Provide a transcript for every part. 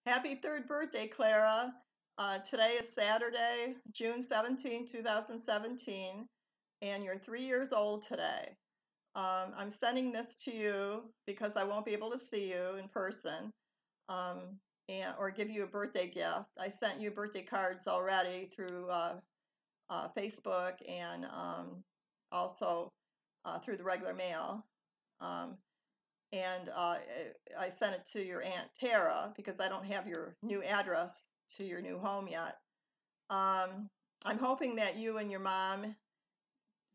Happy third birthday, Clara. Today is Saturday, June 17, 2017, and you're 3 years old today. I'm sending this to you because I won't be able to see you in person or give you a birthday gift. I sent you birthday cards already through Facebook and also through the regular mail. Um, and I sent it to your Aunt Tara because I don't have your new address to your new home yet. I'm hoping that you and your mom,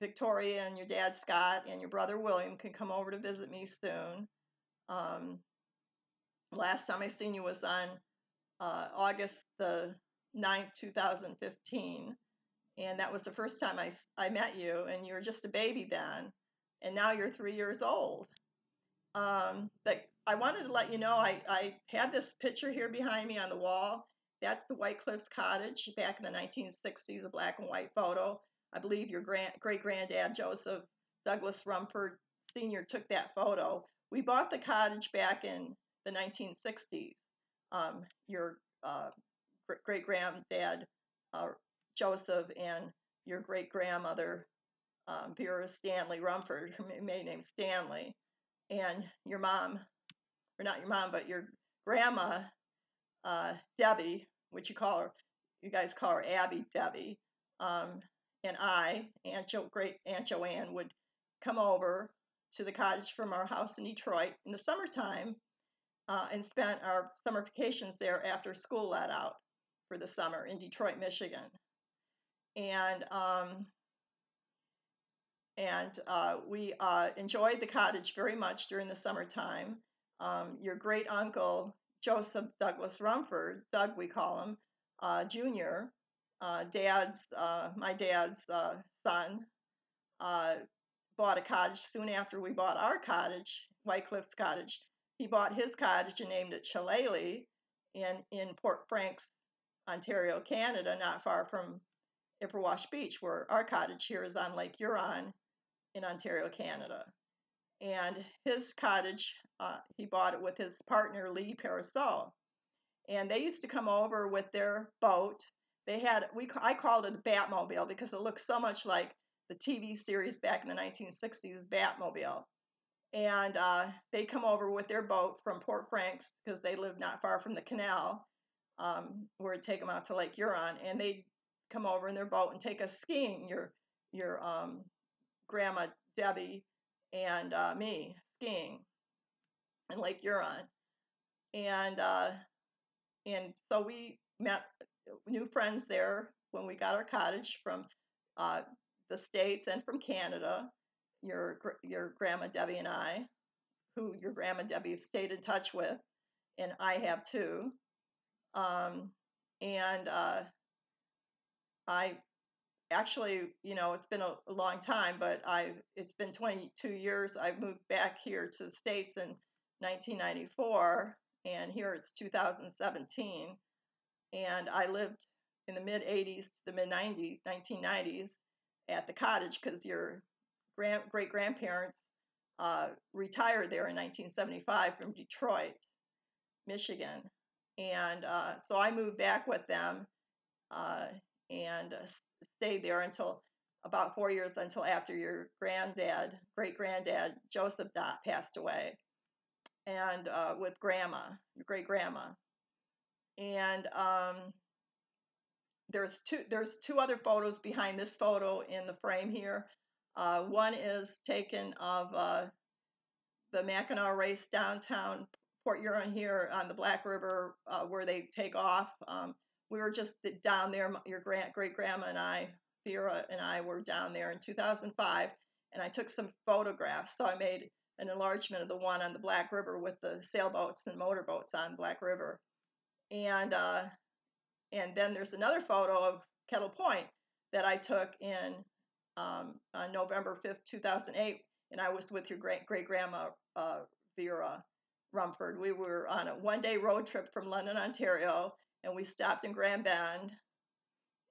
Victoria, and your dad, Scott, and your brother, William, can come over to visit me soon. Last time I seen you was on August the 9th, 2015. And that was the first time I met you, and you were just a baby then. And now you're 3 years old. I wanted to let you know I had this picture here behind me on the wall. That's the White Cliffs Cottage back in the 1960s, a black and white photo. I believe your great granddad, Joseph Douglas Rumford Sr., took that photo. We bought the cottage back in the 1960s. Your great granddad, Joseph, and your great grandmother, Vera Stanley Rumford, her maiden name Stanley, and your mom, or not your mom, but your grandma, Debbie, which you guys call her Abby Debbie, and great Aunt Joanne, would come over to the cottage from our house in Detroit in the summertime and spent our summer vacations there after school let out for the summer in Detroit, Michigan. And we enjoyed the cottage very much during the summertime. Your great uncle, Joseph Douglas Rumford, Doug we call him, Jr., my dad's son, bought a cottage soon after we bought our cottage, White Cliffs Cottage. He bought his cottage and named it Shillelagh in Port Franks, Ontario, Canada, not far from Ipperwash Beach, where our cottage here is on Lake Huron in Ontario, Canada. And his cottage, he bought it with his partner, Lee Parasol. And they used to come over with their boat. I called it a Batmobile because it looked so much like the TV series back in the 1960s, Batmobile. And they come over with their boat from Port Franks because they lived not far from the canal, where it'd take them out to Lake Huron. And they'd come over in their boat and take us skiing. Your grandma Debbie and me skiing in Lake Huron, and so we met new friends there when we got our cottage from the States and from Canada. Your grandma Debbie and I, who your grandma Debbie stayed in touch with, and I have too. And I actually, it's been a long time, but it's been 22 years. I moved back here to the States in 1994, and here it's 2017. And I lived in the mid 80s to the mid 1990s at the cottage because your great grandparents retired there in 1975 from Detroit, Michigan. And so I moved back with them and stayed there until about 4 years, until after your great granddad, Joseph Dot, passed away, and with your great grandma. And there's two other photos behind this photo in the frame here. One is taken of the Mackinac race downtown Port Huron here on the Black River, where they take off. We were just down there. Your great grandma and I, Vera and I, were down there in 2005, and I took some photographs. So I made an enlargement of the one on the Black River with the sailboats and motorboats on Black River, and then there's another photo of Kettle Point that I took on November 5th, 2008, and I was with your great grandma Vera Rumford. We were on a one-day road trip from London, Ontario, and we stopped in Grand Bend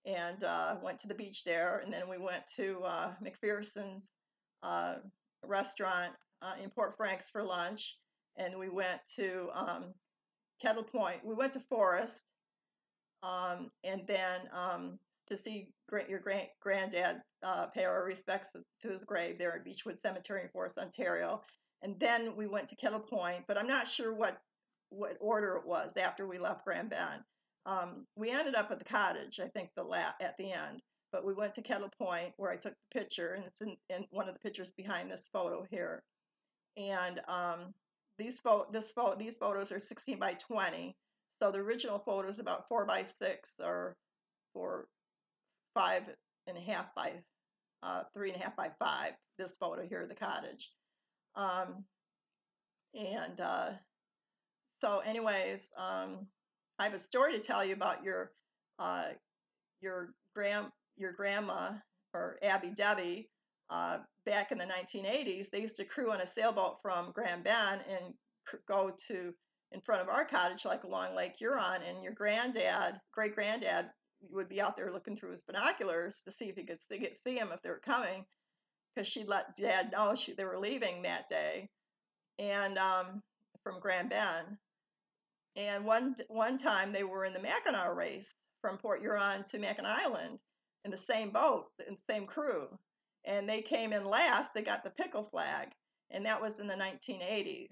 and went to the beach there, and then we went to McPherson's restaurant in Port Franks for lunch, and we went to Kettle Point. We went to Forest, and then to see your granddad pay our respects to his grave there at Beechwood Cemetery in Forest, Ontario. And then we went to Kettle Point, but I'm not sure what order it was after we left Grand Bend. We ended up at the cottage, I think, at the end. But we went to Kettle Point where I took the picture, and it's in one of the pictures behind this photo here. And these photos are 16 by 20. So the original photo is about 4 by 6 or 5.5 by 3.5 by 5. This photo here of the cottage. So anyways, I have a story to tell you about your grandma, or Abby Debbie. Back in the 1980s, they used to crew on a sailboat from Grand Bend and go to in front of our cottage, like along Lake Huron, and your great granddad, would be out there looking through his binoculars to see if he could see them if they were coming, because she'd let Dad know they were leaving that day, and from Grand Bend. And one time they were in the Mackinac race from Port Huron to Mackinac Island in the same boat, in the same crew. And they came in last. They got the pickle flag, and that was in the 1980s.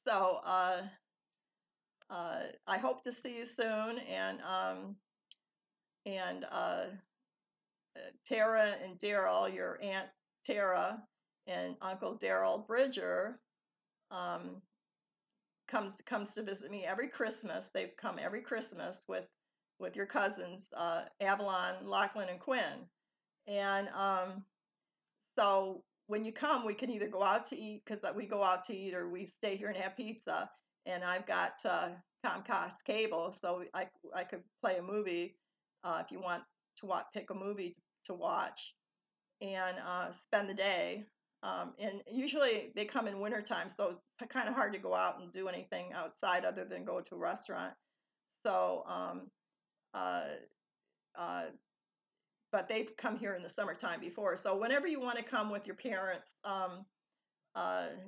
So I hope to see you soon. And Tara and Daryl, your Aunt Tara and Uncle Daryl Bridger, comes to visit me every Christmas. They've come every Christmas with your cousins, Avalon, Lachlan, and Quinn. And so when you come, we can either go out to eat, because we go out to eat, or we stay here and have pizza. And I've got Comcast cable, so I could play a movie if you want to pick a movie to watch, and spend the day. And usually they come in wintertime, so it's kind of hard to go out and do anything outside other than go to a restaurant. So, but they've come here in the summertime before. So whenever you want to come with your parents,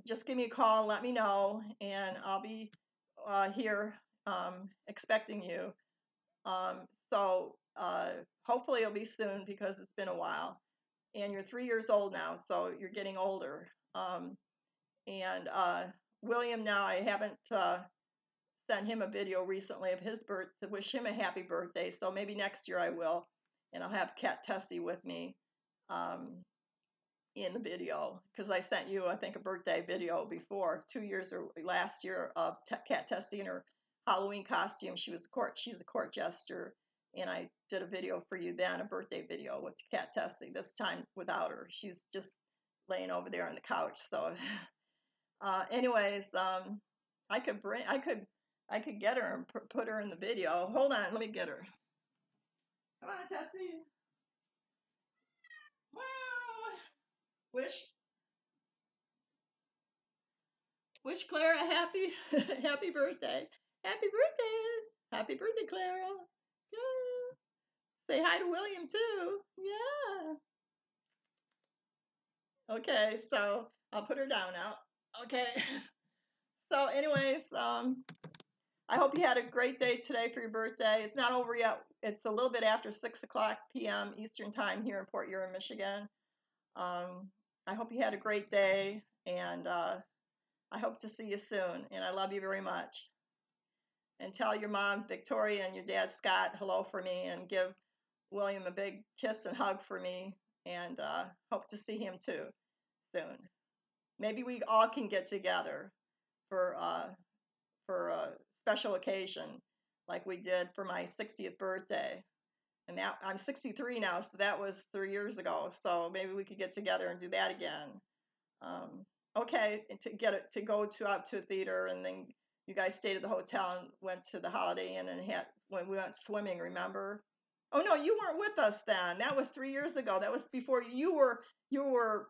just give me a call, let me know, and I'll be here expecting you. So hopefully it'll be soon, because it's been a while. And you're 3 years old now, so you're getting older. And William, now I haven't sent him a video recently of his birth to wish him a happy birthday, so maybe next year I will, and I'll have Cat Tessie with me in the video, because I sent you, I think, a birthday video before, 2 years or last year, of Cat Tessie in her Halloween costume. She's a court jester, and I did a video for you then, a birthday video with Cat Tessie, this time without her. She's just laying over there on the couch. So anyways, I could get her and put her in the video. Hold on, let me get her. Come on, Tessie. Wow. Wish Clara a happy happy birthday. Happy birthday. Happy birthday, Clara. Yeah. Say hi to William too. Yeah. Okay, so I'll put her down now. Okay. So anyways, I hope you had a great day today for your birthday. It's not over yet. It's a little bit after 6 o'clock p.m. Eastern time here in Port Huron, Michigan. I hope you had a great day, and I hope to see you soon. And I love you very much. And tell your mom, Victoria, and your dad, Scott, hello for me, and give William a big kiss and hug for me, and hope to see him too soon. Maybe we all can get together for a special occasion, like we did for my 60th birthday. And now I'm 63 now, so that was 3 years ago. So maybe we could get together and do that again. Okay, and to go out to a theater, and then you guys stayed at the hotel and went to the Holiday Inn, and when we went swimming. Remember? Oh no, you weren't with us then. That was 3 years ago. That was before you were. Your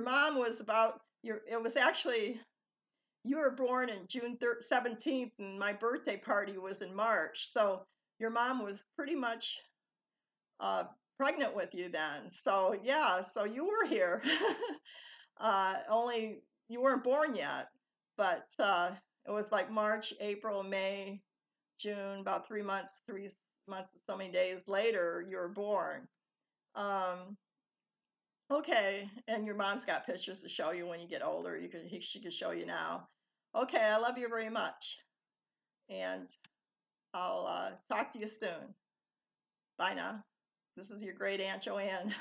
mom was about your. It was actually. You were born in June 17th, and my birthday party was in March. So your mom was pretty much pregnant with you then. So yeah, so you were here. Only you weren't born yet. but it was like March, April, May, June, about 3 months, 3 months, so many days later, you were born. Okay, and your mom's got pictures to show you when you get older. She could show you now. Okay, I love you very much, and I'll talk to you soon. Bye now. This is your great Aunt Joanne.